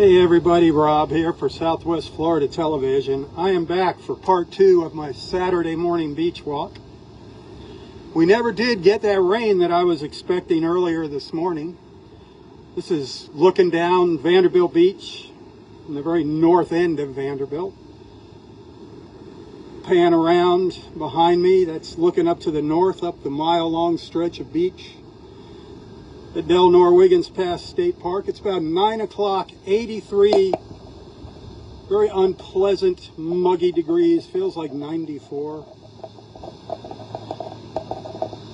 Hey everybody, Rob here for Southwest Florida Television. I am back for part 2 of my Saturday morning beach walk. We never did get that rain that I was expecting earlier this morning. This is looking down Vanderbilt Beach in the very north end of Vanderbilt. Pan around behind me, that's looking up to the north, up the mile-long stretch of beach at Del Norwiggins Pass State Park. It's about 9 o'clock, 83, very unpleasant, muggy degrees, feels like 94.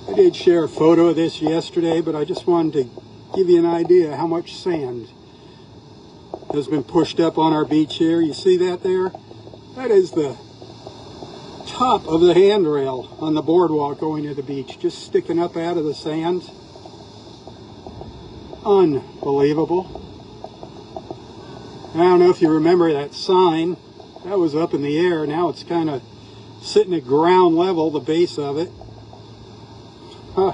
I did share a photo of this yesterday, but I just wanted to give you an idea how much sand has been pushed up on our beach here. You see that there? That is the top of the handrail on the boardwalk going to the beach, just sticking up out of the sand. Unbelievable. I don't know if you remember that sign. That was up in the air. Now it's kind of sitting at ground level, the base of it. Huh.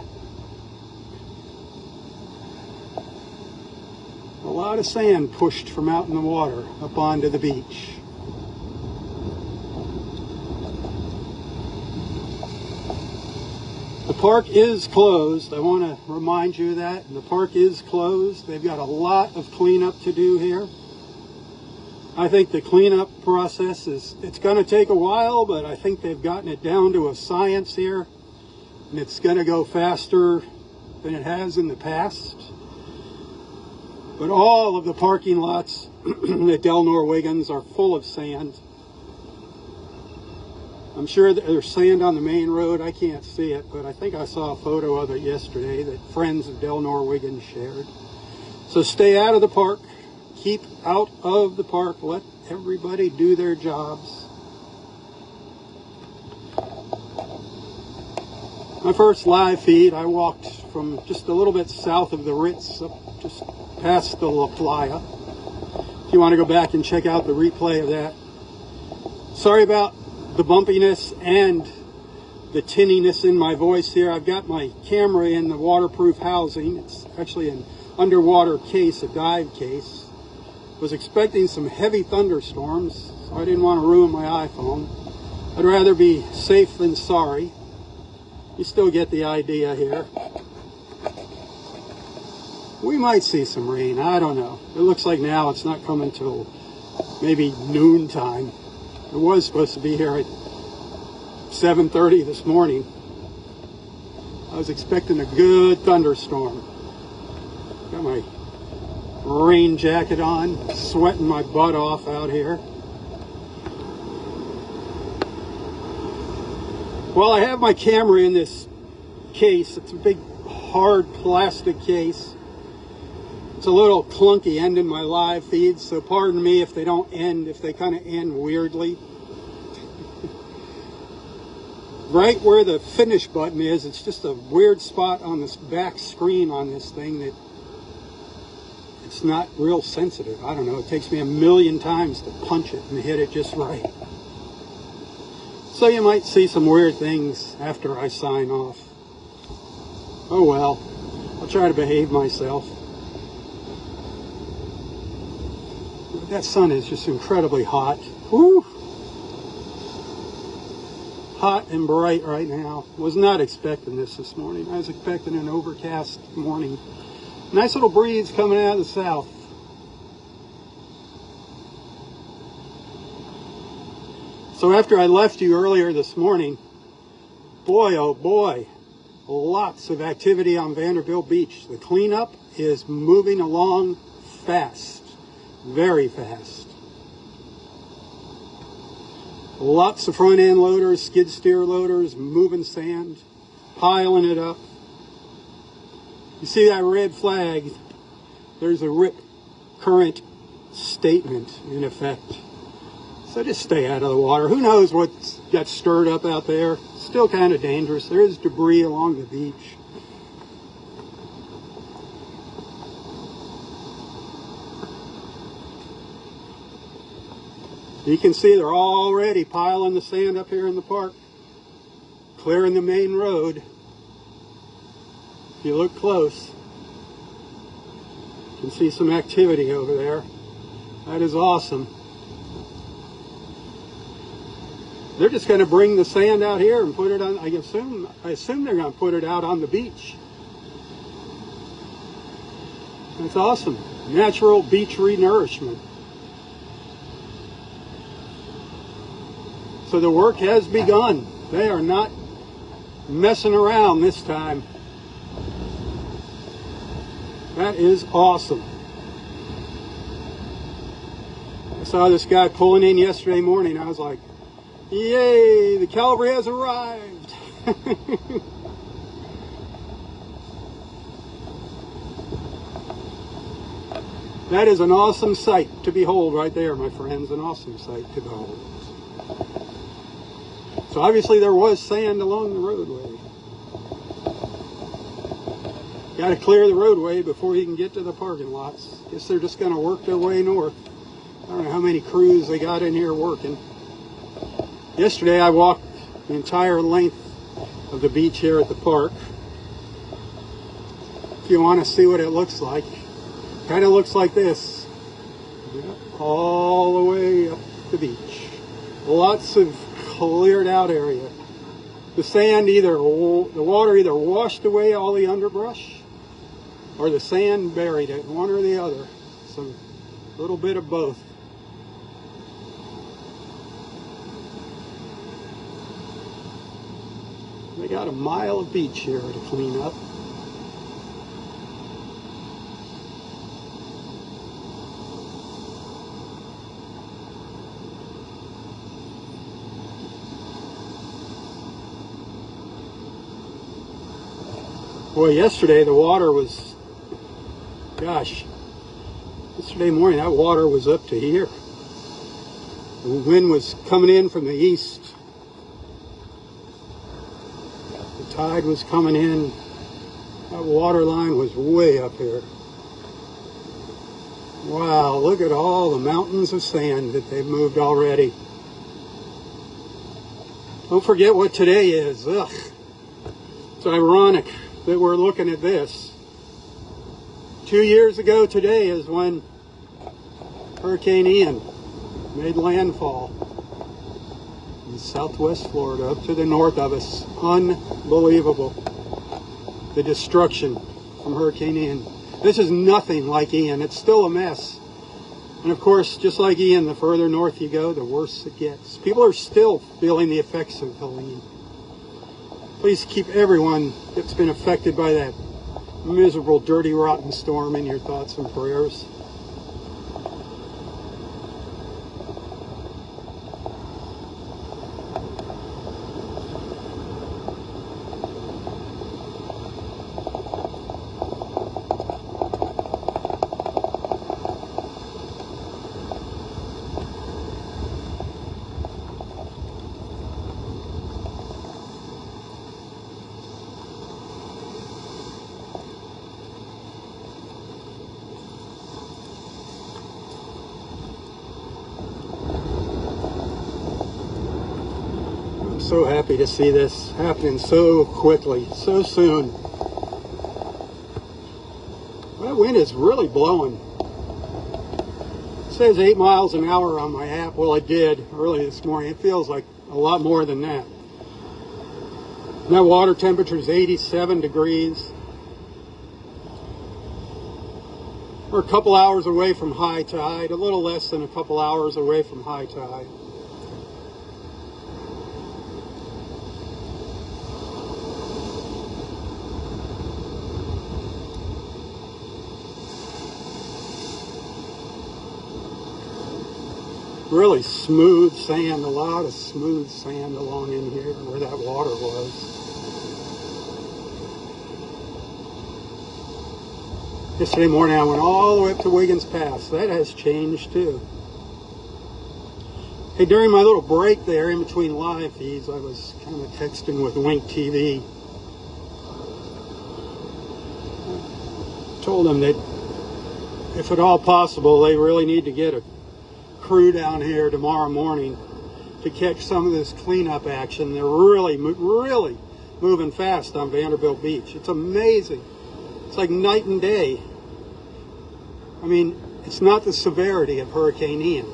A lot of sand pushed from out in the water up onto the beach. The park is closed. I want to remind you of that. The park is closed. They've got a lot of cleanup to do here. I think the cleanup process it's going to take a while, but I think they've gotten it down to a science here, and it's going to go faster than it has in the past. But all of the parking lots at Del Norwiggins are full of sand. I'm sure that there's sand on the main road. I can't see it, but I think I saw a photo of it yesterday that friends of Del Norwiggins shared. So stay out of the park. Keep out of the park. Let everybody do their jobs. My first live feed, I walked from just a little bit south of the Ritz, up just past the La Playa. If you want to go back and check out the replay of that. Sorry about the bumpiness and the tinniness in my voice here. I've got my camera in the waterproof housing. It's actually an underwater case, a dive case. Was expecting some heavy thunderstorms, so I didn't want to ruin my iPhone. I'd rather be safe than sorry. You still get the idea here. We might see some rain, I don't know. It looks like now it's not coming till maybe noontime. It was supposed to be here at 7:30 this morning. I was expecting a good thunderstorm. Got my rain jacket on, sweating my butt off out here. Well, I have my camera in this case. It's a big, hard plastic case. It's a little clunky ending my live feeds, so pardon me if they don't end, if they kind of end weirdly. Right where the finish button is, it's just a weird spot on this back screen on this thing that it's not real sensitive. I don't know, it takes me a million times to punch it and hit it just right. So you might see some weird things after I sign off. Oh well, I'll try to behave myself. That sun is just incredibly hot. Woo! Hot and bright right now. Was not expecting this morning. I was expecting an overcast morning. Nice little breeze coming out of the south. So after I left you earlier this morning, boy oh boy, lots of activity on Vanderbilt Beach. The cleanup is moving along fast. Very fast. Lots of front end loaders, skid steer loaders, moving sand, piling it up. You see that red flag? There's a rip current statement in effect. So just stay out of the water. Who knows what got stirred up out there? Still kind of dangerous. There is debris along the beach. You can see they're already piling the sand up here in the park, clearing the main road. If you look close, you can see some activity over there. That is awesome. They're just going to bring the sand out here and put it on, I assume they're going to put it out on the beach. That's awesome. Natural beach renourishment. So the work has begun. They are not messing around this time. That is awesome. I saw this guy pulling in yesterday morning. I was like, yay, the Calvary has arrived. That is an awesome sight to behold right there, my friends. An awesome sight to behold. So obviously there was sand along the roadway. Got to clear the roadway before you can get to the parking lots. Guess they're just going to work their way north. I don't know how many crews they got in here working. Yesterday I walked the entire length of the beach here at the park. If you want to see what it looks like, kind of looks like this. All the way up the beach. Lots of cleared out area. The sand the water either washed away all the underbrush or the sand buried it, one or the other. So a little bit of both. They got a mile of beach here to clean up. Boy, yesterday the water was, gosh, yesterday morning that water was up to here. The wind was coming in from the east. The tide was coming in. That water line was way up here. Wow, look at all the mountains of sand that they've moved already. Don't forget what today is. Ugh. It's ironic that we're looking at this. 2 years ago today is when Hurricane Ian made landfall in southwest Florida, up to the north of us. Unbelievable. The destruction from Hurricane Ian. This is nothing like Ian. It's still a mess. And of course, just like Ian, the further north you go, the worse it gets. People are still feeling the effects of Helene. Please keep everyone that's been affected by that miserable, dirty, rotten storm in your thoughts and prayers. So happy to see this happening so quickly, so soon. That wind is really blowing. It says 8 miles an hour on my app. Well, it did early this morning. It feels like a lot more than that. Now water temperature is 87 degrees. We're a couple hours away from high tide, a little less than a couple hours away from high tide. Really smooth sand, a lot of smooth sand along in here where that water was. Yesterday morning I went all the way up to Wiggins Pass. That has changed too. Hey, during my little break there in between live feeds, I was kind of texting with Wink TV. I told them that if at all possible, they really need to get a crew down here tomorrow morning to catch some of this cleanup action. They're really moving fast on Vanderbilt Beach. It's amazing. It's like night and day. I mean, it's not the severity of Hurricane Ian.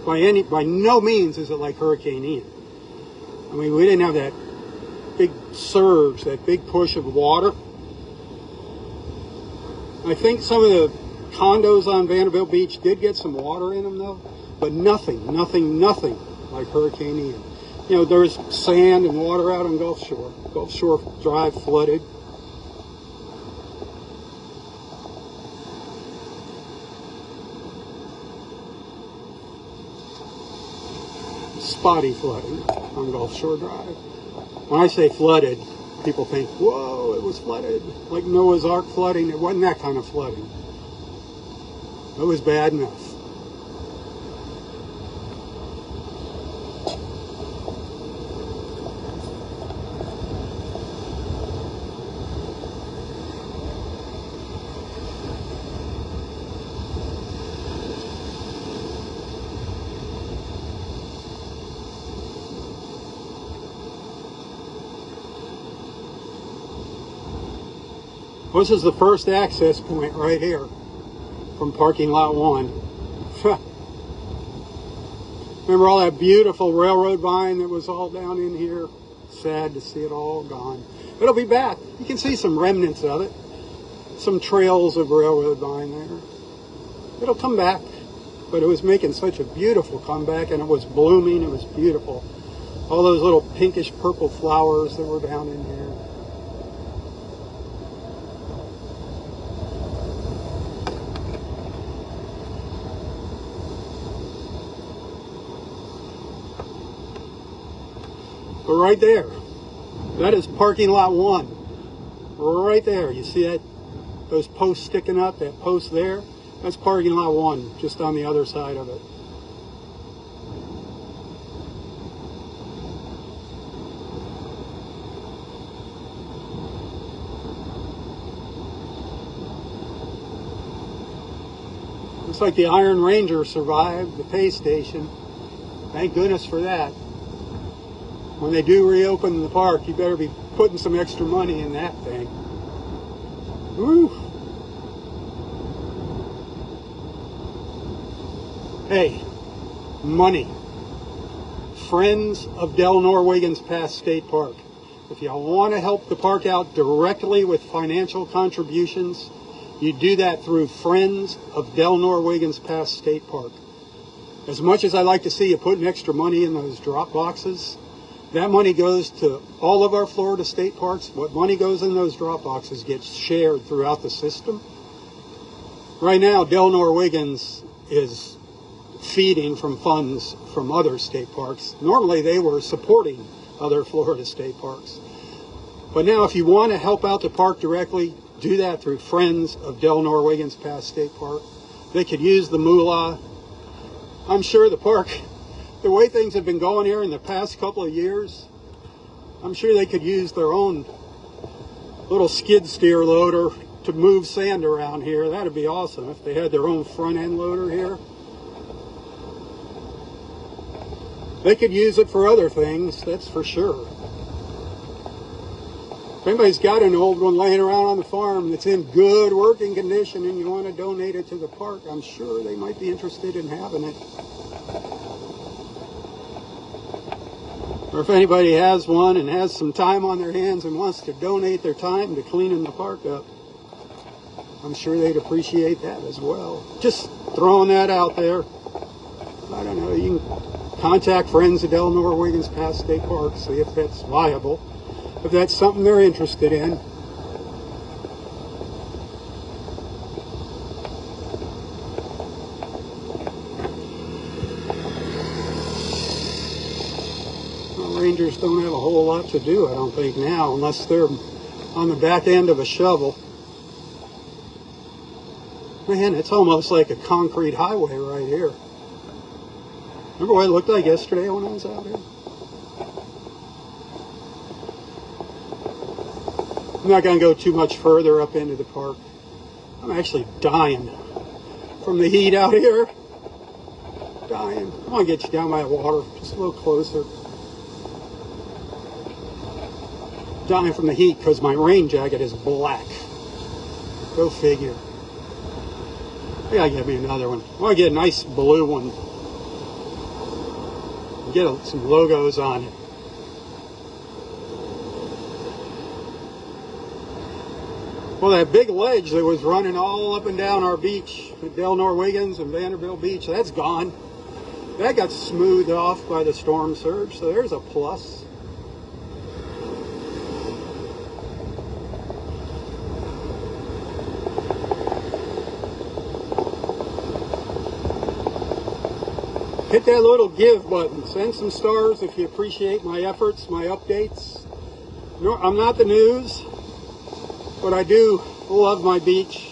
By no means is it like Hurricane Ian. I mean, we didn't have that big surge, that big push of water. I think some of the condos on Vanderbilt Beach did get some water in them, though, but nothing like Hurricane Ian. You know, there's sand and water out on Gulf Shore. Gulf Shore Drive flooded. Spotty flooding on Gulf Shore Drive. When I say flooded, people think, whoa, it was flooded. Like Noah's Ark flooding. It wasn't that kind of flooding. It was bad enough. This is the first access point right here from parking lot 1. Remember all that beautiful railroad vine that was all down in here? Sad to see it all gone. It'll be back. You can see some remnants of it. Some trails of railroad vine there. It'll come back. But it was making such a beautiful comeback, and it was blooming. It was beautiful. All those little pinkish purple flowers that were down in here. But right there, that is parking lot 1. Right there, you see that? Those posts sticking up, that post there? That's parking lot 1, just on the other side of it. Looks like the Iron Ranger survived the pay station. Thank goodness for that. When they do reopen the park, you better be putting some extra money in that thing. Woo! Hey, money. Friends of Delnor Wiggins Pass State Park. If you want to help the park out directly with financial contributions, you do that through Friends of Delnor Wiggins Pass State Park. As much as I like to see you putting extra money in those drop boxes, that money goes to all of our Florida state parks. What money goes in those drop boxes gets shared throughout the system. Right now, Delnor Wiggins is feeding from funds from other state parks. Normally, they were supporting other Florida state parks. But now, if you want to help out the park directly, do that through Friends of Delnor Wiggins Pass State Park. They could use the moolah. I'm sure the park, the way things have been going here in the past couple of years, I'm sure they could use their own little skid steer loader to move sand around here. That'd be awesome if they had their own front end loader here. They could use it for other things, that's for sure. If anybody's got an old one laying around on the farm that's in good working condition and you want to donate it to the park, I'm sure they might be interested in having it. Or if anybody has one and has some time on their hands and wants to donate their time to cleaning the park up, I'm sure they'd appreciate that as well. Just throwing that out there. I don't know, you can contact Friends of Delnor Wiggins Pass State Park, see if that's viable, if that's something they're interested in. Rangers don't have a whole lot to do, I don't think, now, unless they're on the back end of a shovel. Man, it's almost like a concrete highway right here. Remember what it looked like yesterday when I was out here? I'm not going to go too much further up into the park. I'm actually dying from the heat out here. Dying. I want to get you down by the water just a little closer. Dying from the heat because my rain jacket is black. Go figure. I gotta get me another one. I want to get a nice blue one. Get some logos on it. Well, that big ledge that was running all up and down our beach at Del Norwegians and Vanderbilt Beach, that's gone. That got smoothed off by the storm surge, so there's a plus. Hit that little give button. Send some stars if you appreciate my efforts, my updates. No, I'm not the news, but I do love my beach,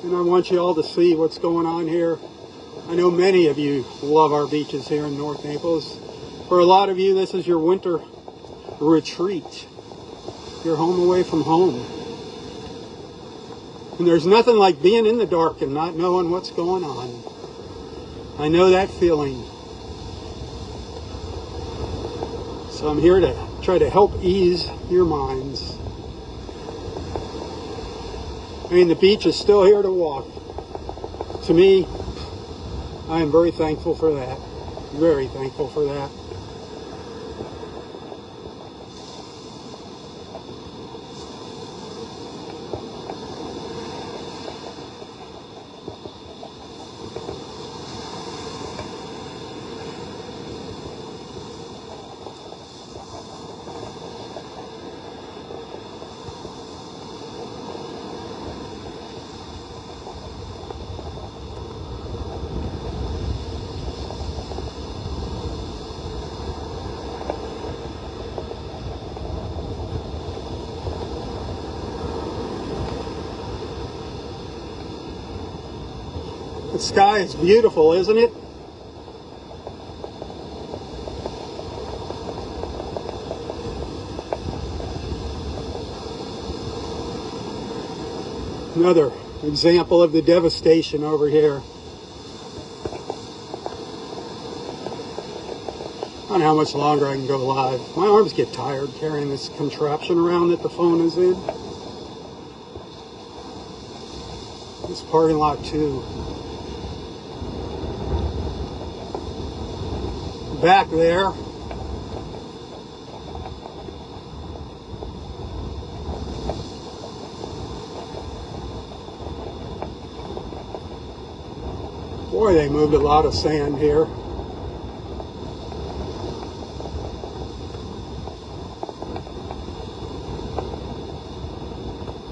and I want you all to see what's going on here. I know many of you love our beaches here in North Naples. For a lot of you, this is your winter retreat. You're home away from home. And there's nothing like being in the dark and not knowing what's going on. I know that feeling. So I'm here to try to help ease your minds. I mean, the beach is still here to walk. To me, I am very thankful for that. Very thankful for that. The sky is beautiful, isn't it? Another example of the devastation over here. I don't know how much longer I can go live. My arms get tired carrying this contraption around that the phone is in. This parking lot too. Back there, boy, they moved a lot of sand here.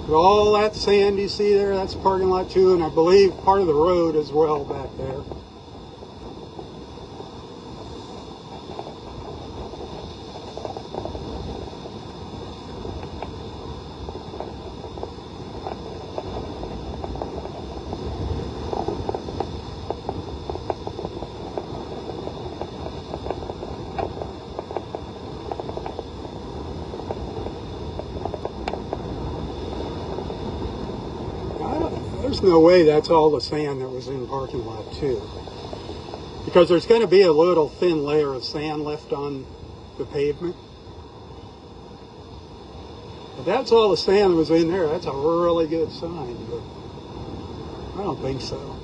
But all that sand you see there, that's parking lot 2, and I believe part of the road as well back there. There's no way that's all the sand that was in parking lot 2. Because there's going to be a little thin layer of sand left on the pavement. If that's all the sand that was in there, that's a really good sign. But I don't think so.